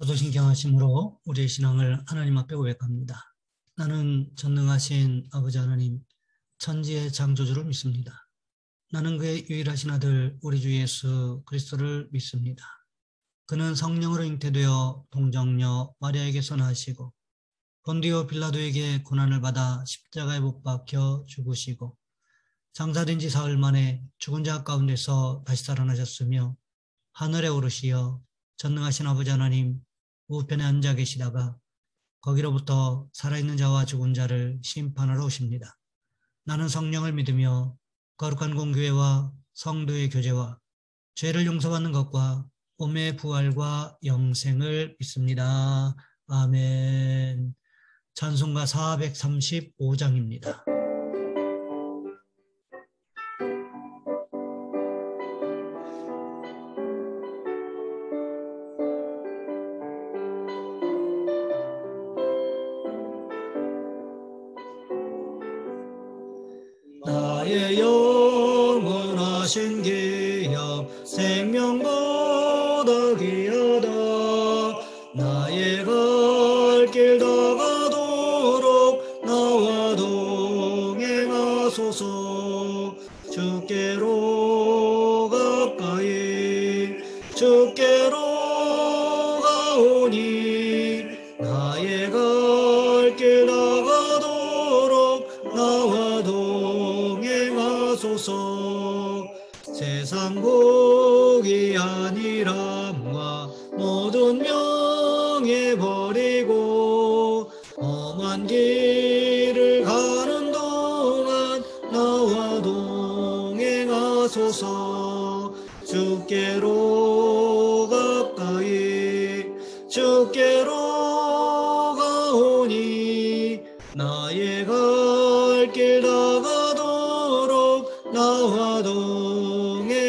교도신경하심으로 우리의 신앙을 하나님 앞에 고백합니다. 나는 전능하신 아버지 하나님, 천지의 창조주를 믿습니다. 나는 그의 유일하신 아들 우리 주 예수 그리스도를 믿습니다. 그는 성령으로 잉태되어 동정녀 마리아에게서 나시고 본디오 빌라도에게 고난을 받아 십자가에 못 박혀 죽으시고 장사된 지 사흘 만에 죽은 자 가운데서 다시 살아나셨으며 하늘에 오르시어 전능하신 아버지 하나님 우편에 앉아 계시다가 거기로부터 살아있는 자와 죽은 자를 심판하러 오십니다. 나는 성령을 믿으며 거룩한 공교회와 성도의 교제와 죄를 용서받는 것과 몸의 부활과 영생을 믿습니다. 아멘. 찬송가 435장입니다. 나의 영원하신 기업 생명보다 귀하다. 나의 갈 길 다가도록 나와 동행하소서. 주께로 가까이 주께로 가오니 나의 갈 길 다가도록 나와 동행하소서. 세상 복이 아니람과 모든 명예 버리고 험한 길을 가는 동안 나와 동행하소서. 주께로 가까이 주께로 가오니 나의 갈 길 다가도록 나와 동행하소서.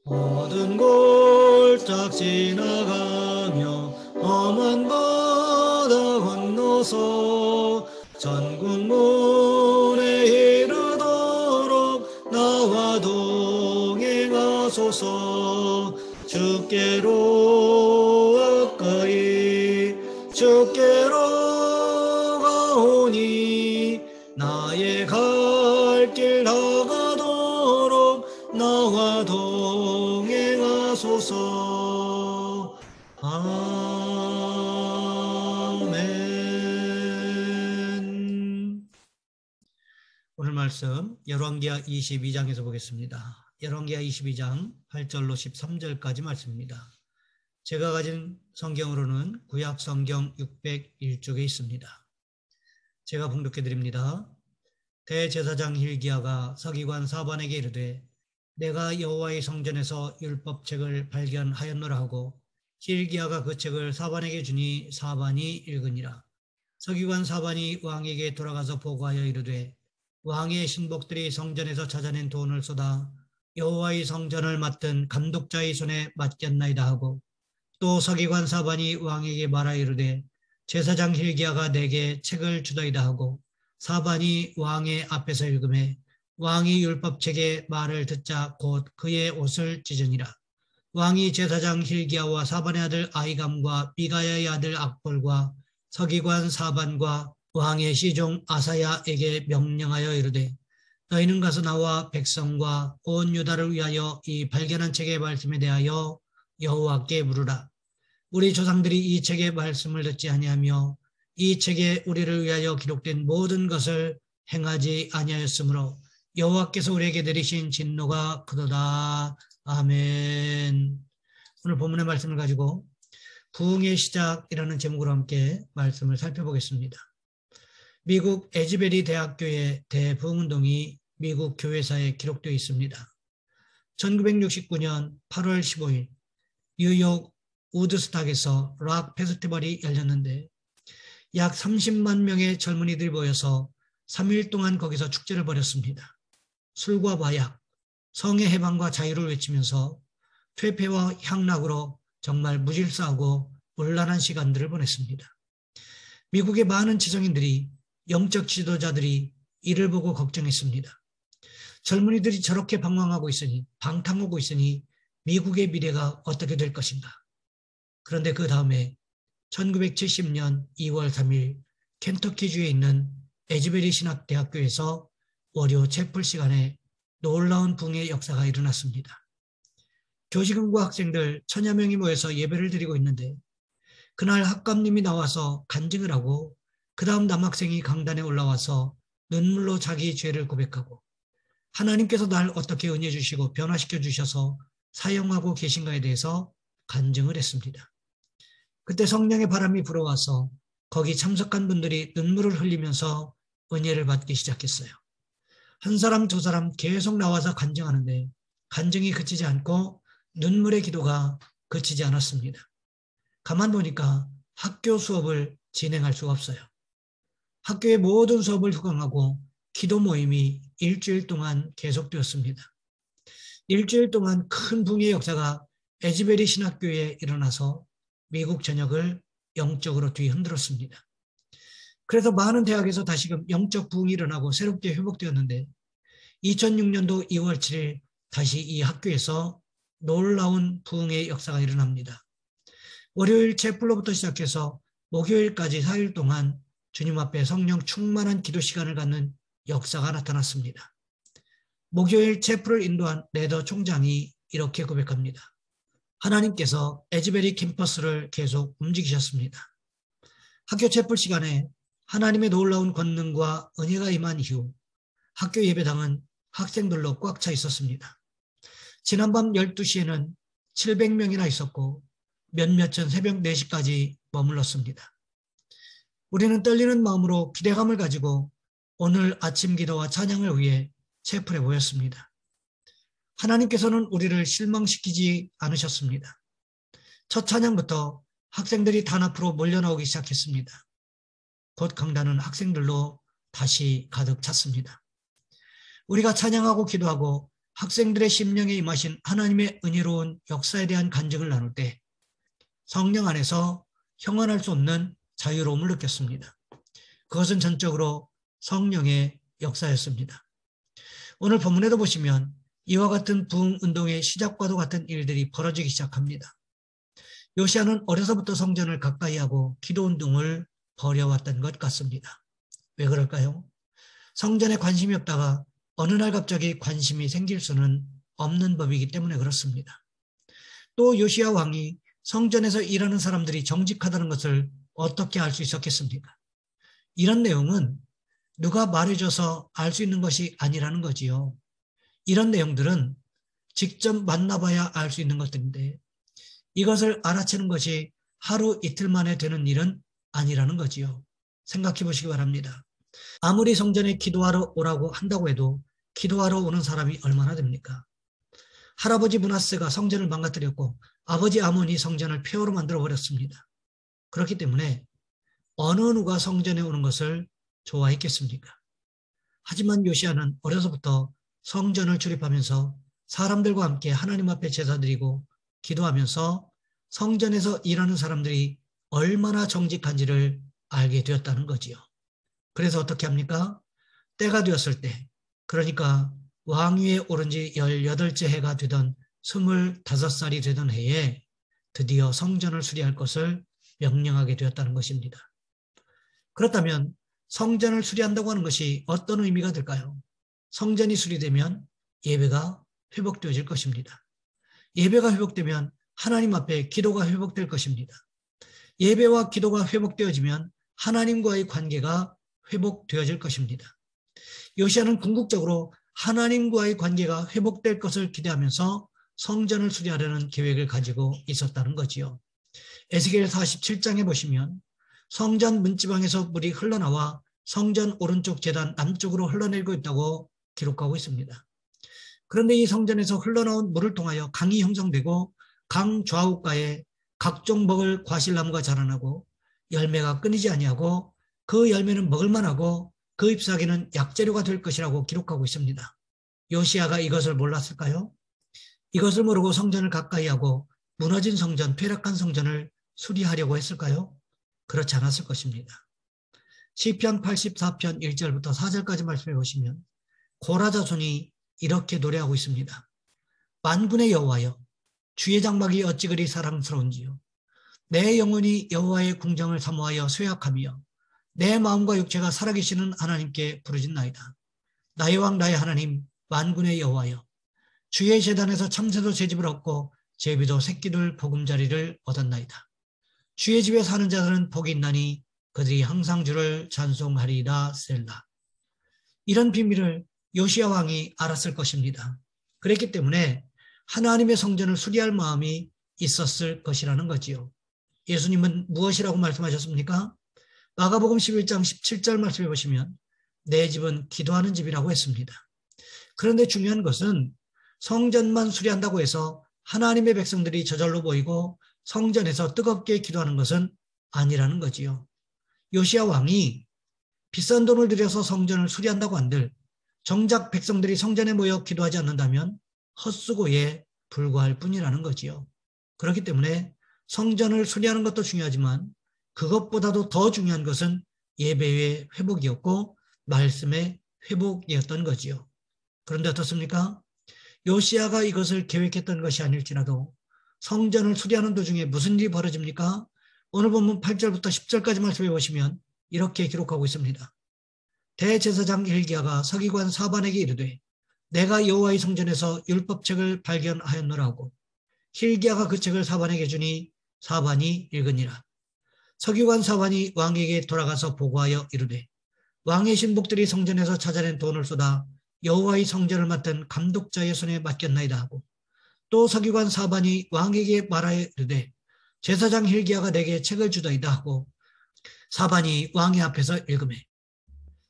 모든 골짝 지나가며 험한 바다 건너서 전국문에 이르도록 나와 동행하소서. 주께로 가까이 주께로 가오니 나의 갈 길 다가도록 나와 동행하소서. 아멘. 오늘 말씀 열왕기하 22장에서 보겠습니다. 열왕기하 22장 8절로 13절까지 말씀입니다. 제가 가진 성경으로는 구약 성경 601쪽에 있습니다. 제가 봉독해 드립니다. 대제사장 hil기야가 서기관 사반에게 이르되 내가 여호와의 성전에서 율법책을 발견하였노라 하고 hil기야가 그 책을 사반에게 주니 사반이 읽으니라. 서기관 사반이 왕에게 돌아가서 보고하여 이르되 왕의 신복들이 성전에서 찾아낸 돈을 쏟아 여호와의 성전을 맡은 감독자의 손에 맡겼나이다 하고 또 서기관 사반이 왕에게 말하여 이르되 제사장 hil기야가 내게 책을 주더이다 하고 사반이 왕의 앞에서 읽음에 왕이 율법책의 말을 듣자 곧 그의 옷을 찢으니라. 왕이 제사장 hil기야와 사반의 아들 아히감과 미가야의 아들 악볼과 서기관 사반과 왕의 시종 아사야에게 명령하여 이르되 너희는 가서 나와 백성과 온 유다를 위하여 이 발견한 책의 말씀에 대하여 여호와께 물으라. 우리 조상들이 이 책의 말씀을 듣지 아니하며 이 책에 우리를 위하여 기록된 모든 것을 행하지 아니하였으므로 여호와께서 우리에게 내리신 진노가 크도다. 아멘. 오늘 본문의 말씀을 가지고 부흥의 시작이라는 제목으로 함께 말씀을 살펴보겠습니다. 미국 에즈베리 대학교의 대부흥운동이 미국 교회사에 기록되어 있습니다. 1969년 8월 15일 뉴욕 우드스탁에서 락 페스티벌이 열렸는데 약 30만 명의 젊은이들이 모여서 3일 동안 거기서 축제를 벌였습니다. 술과 마약, 성의 해방과 자유를 외치면서 퇴폐와 향락으로 정말 무질서하고 혼란한 시간들을 보냈습니다. 미국의 많은 지성인들이, 영적 지도자들이 이를 보고 걱정했습니다. 젊은이들이 저렇게 방황하고 있으니, 방탕하고 있으니 미국의 미래가 어떻게 될 것인가. 그런데 그 다음에 1970년 2월 3일 켄터키주에 있는 에즈베리 신학대학교에서 월요 채플 시간에 놀라운 붕의 역사가 일어났습니다. 교직원과 학생들 1000여 명이 모여서 예배를 드리고 있는데 그날 학감님이 나와서 간증을 하고 그 다음 남학생이 강단에 올라와서 눈물로 자기 죄를 고백하고 하나님께서 날 어떻게 은혜 주시고 변화시켜 주셔서 사용하고 계신가에 대해서 간증을 했습니다. 그때 성령의 바람이 불어와서 거기 참석한 분들이 눈물을 흘리면서 은혜를 받기 시작했어요. 한 사람 두 사람 계속 나와서 간증하는데 간증이 그치지 않고 눈물의 기도가 그치지 않았습니다. 가만 보니까 학교 수업을 진행할 수가 없어요. 학교의 모든 수업을 휴강하고 기도 모임이 일주일 동안 계속되었습니다. 일주일 동안 큰 붕의 역사가 에즈베리 신학교에 일어나서 미국 전역을 영적으로 뒤흔들었습니다. 그래서 많은 대학에서 다시금 영적 부흥이 일어나고 새롭게 회복되었는데 2006년도 2월 7일 다시 이 학교에서 놀라운 부흥의 역사가 일어납니다. 월요일 채플로부터 시작해서 목요일까지 4일 동안 주님 앞에 성령 충만한 기도 시간을 갖는 역사가 나타났습니다. 목요일 채플을 인도한 레더 총장이 이렇게 고백합니다. 하나님께서 에즈베리 캠퍼스를 계속 움직이셨습니다. 학교 채플 시간에 하나님의 놀라운 권능과 은혜가 임한 이후 학교 예배당은 학생들로 꽉 차 있었습니다. 지난밤 12시에는 700명이나 있었고 몇몇은 새벽 4시까지 머물렀습니다. 우리는 떨리는 마음으로 기대감을 가지고 오늘 아침 기도와 찬양을 위해 채플에 모였습니다. 하나님께서는 우리를 실망시키지 않으셨습니다. 첫 찬양부터 학생들이 단 앞으로 몰려나오기 시작했습니다. 곧 강단은 학생들로 다시 가득 찼습니다. 우리가 찬양하고 기도하고 학생들의 심령에 임하신 하나님의 은혜로운 역사에 대한 간증을 나눌 때 성령 안에서 형언할 수 없는 자유로움을 느꼈습니다. 그것은 전적으로 성령의 역사였습니다. 오늘 본문에도 보시면 이와 같은 부흥 운동의 시작과도 같은 일들이 벌어지기 시작합니다. 요시야는 어려서부터 성전을 가까이 하고 기도 운동을 벌여왔던 것 같습니다. 왜 그럴까요? 성전에 관심이 없다가 어느 날 갑자기 관심이 생길 수는 없는 법이기 때문에 그렇습니다. 또 요시야 왕이 성전에서 일하는 사람들이 정직하다는 것을 어떻게 알 수 있었겠습니까? 이런 내용은 누가 말해줘서 알 수 있는 것이 아니라는 거지요. 이런 내용들은 직접 만나봐야 알 수 있는 것들인데 이것을 알아채는 것이 하루 이틀 만에 되는 일은 아니라는 거지요. 생각해 보시기 바랍니다. 아무리 성전에 기도하러 오라고 한다고 해도 기도하러 오는 사람이 얼마나 됩니까? 할아버지 므낫세가 성전을 망가뜨렸고 아버지 아몬이 성전을 폐허로 만들어버렸습니다. 그렇기 때문에 어느 누가 성전에 오는 것을 좋아했겠습니까? 하지만 요시야는 어려서부터 성전을 출입하면서 사람들과 함께 하나님 앞에 제사드리고 기도하면서 성전에서 일하는 사람들이 얼마나 정직한지를 알게 되었다는 거지요. 그래서 어떻게 합니까? 때가 되었을 때, 그러니까 왕위에 오른 지 18째 해가 되던 25살이 되던 해에 드디어 성전을 수리할 것을 명령하게 되었다는 것입니다. 그렇다면 성전을 수리한다고 하는 것이 어떤 의미가 될까요? 성전이 수리되면 예배가 회복되어질 것입니다. 예배가 회복되면 하나님 앞에 기도가 회복될 것입니다. 예배와 기도가 회복되어지면 하나님과의 관계가 회복되어질 것입니다. 요시야는 궁극적으로 하나님과의 관계가 회복될 것을 기대하면서 성전을 수리하려는 계획을 가지고 있었다는 거지요. 에스겔 47장에 보시면 성전 문지방에서 물이 흘러나와 성전 오른쪽 제단 남쪽으로 흘러내리고 있다고 기록하고 있습니다. 그런데 이 성전에서 흘러나온 물을 통하여 강이 형성되고 강 좌우가에 각종 먹을 과실나무가 자라나고 열매가 끊이지 아니하고 그 열매는 먹을만하고 그 잎사귀는 약재료가 될 것이라고 기록하고 있습니다. 요시야가 이것을 몰랐을까요? 이것을 모르고 성전을 가까이 하고 무너진 성전, 퇴락한 성전을 수리하려고 했을까요? 그렇지 않았을 것입니다. 시편 84편 1절부터 4절까지 말씀해 보시면 고라 자손이 이렇게 노래하고 있습니다. 만군의 여호와여, 주의 장막이 어찌 그리 사랑스러운지요. 내 영혼이 여호와의 궁정을 사모하여 쇠약하며 내 마음과 육체가 살아계시는 하나님께 부르짖나이다. 나의 왕 나의 하나님 만군의 여호와여, 주의 제단에서 참새도 새집을 얻고 제비도 새끼들 보금자리를 얻었나이다. 주의 집에 사는 자들은 복이 있나니 그들이 항상 주를 찬송하리라 셀라. 이런 비밀을 요시야 왕이 알았을 것입니다. 그랬기 때문에 하나님의 성전을 수리할 마음이 있었을 것이라는 거지요. 예수님은 무엇이라고 말씀하셨습니까? 마가복음 11장 17절 말씀해 보시면 내 집은 기도하는 집이라고 했습니다. 그런데 중요한 것은 성전만 수리한다고 해서 하나님의 백성들이 저절로 보이고 성전에서 뜨겁게 기도하는 것은 아니라는 거지요. 요시야 왕이 비싼 돈을 들여서 성전을 수리한다고 한들 정작 백성들이 성전에 모여 기도하지 않는다면 헛수고에 불과할 뿐이라는 거지요. 그렇기 때문에 성전을 수리하는 것도 중요하지만 그것보다도 더 중요한 것은 예배의 회복이었고 말씀의 회복이었던 거지요. 그런데 어떻습니까? 요시야가 이것을 계획했던 것이 아닐지라도 성전을 수리하는 도중에 무슨 일이 벌어집니까? 오늘 본문 8절부터 10절까지 말씀해 보시면 이렇게 기록하고 있습니다. 대제사장 hil기야가 서기관 사반에게 이르되 내가 여호와의 성전에서 율법책을 발견하였노라 하고 hil기야가 그 책을 사반에게 주니 사반이 읽으니라. 서기관 사반이 왕에게 돌아가서 보고하여 이르되 왕의 신복들이 성전에서 찾아낸 돈을 쏟아 여호와의 성전을 맡은 감독자의 손에 맡겼나이다 하고 또 서기관 사반이 왕에게 말하여 이르되 제사장 hil기야가 내게 책을 주더이다 하고 사반이 왕의 앞에서 읽으매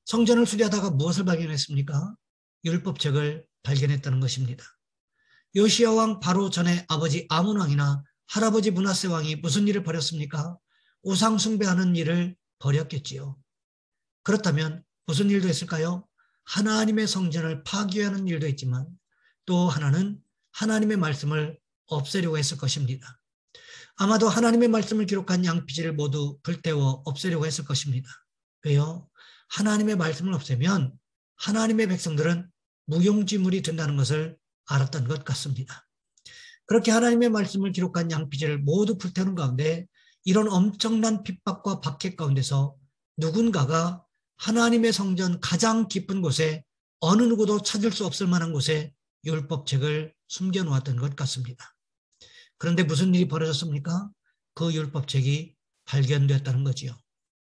성전을 수리하다가 무엇을 발견했습니까? 율법책을 발견했다는 것입니다. 요시야 왕 바로 전에 아버지 아몬 왕이나 할아버지 므낫세 왕이 무슨 일을 벌였습니까? 우상 숭배하는 일을 벌였겠지요. 그렇다면 무슨 일도 했을까요? 하나님의 성전을 파괴하는 일도 했지만 또 하나는 하나님의 말씀을 없애려고 했을 것입니다. 아마도 하나님의 말씀을 기록한 양피지를 모두 불태워 없애려고 했을 것입니다. 왜요? 하나님의 말씀을 없애면 하나님의 백성들은 무용지물이 된다는 것을 알았던 것 같습니다. 그렇게 하나님의 말씀을 기록한 양피지를 모두 불태우는 가운데 이런 엄청난 핍박과 박해 가운데서 누군가가 하나님의 성전 가장 깊은 곳에 어느 누구도 찾을 수 없을 만한 곳에 율법책을 숨겨놓았던 것 같습니다. 그런데 무슨 일이 벌어졌습니까? 그 율법책이 발견되었다는 거지요.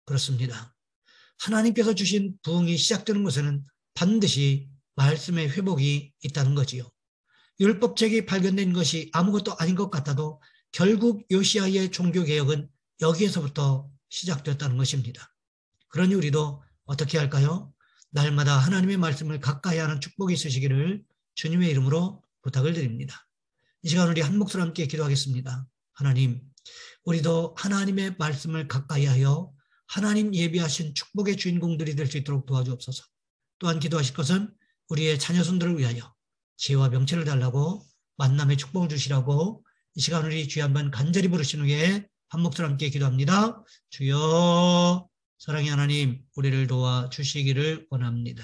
그렇습니다. 하나님께서 주신 부흥이 시작되는 곳에는 반드시 말씀의 회복이 있다는 거지요. 율법책이 발견된 것이 아무것도 아닌 것 같아도 결국 요시야의 종교개혁은 여기에서부터 시작되었다는 것입니다. 그러니 우리도 어떻게 할까요? 날마다 하나님의 말씀을 가까이 하는 축복이 있으시기를 주님의 이름으로 부탁을 드립니다. 이 시간 우리 한 목소리 함께 기도하겠습니다. 하나님, 우리도 하나님의 말씀을 가까이 하여 하나님 예비하신 축복의 주인공들이 될 수 있도록 도와주옵소서. 또한 기도하실 것은 우리의 자녀손들을 위하여 지혜와 명철을 달라고 만남의 축복을 주시라고 이 시간 우리 주여 한번 간절히 부르신 후에 한 목소리 함께 기도합니다. 주여, 사랑의 하나님, 우리를 도와주시기를 원합니다.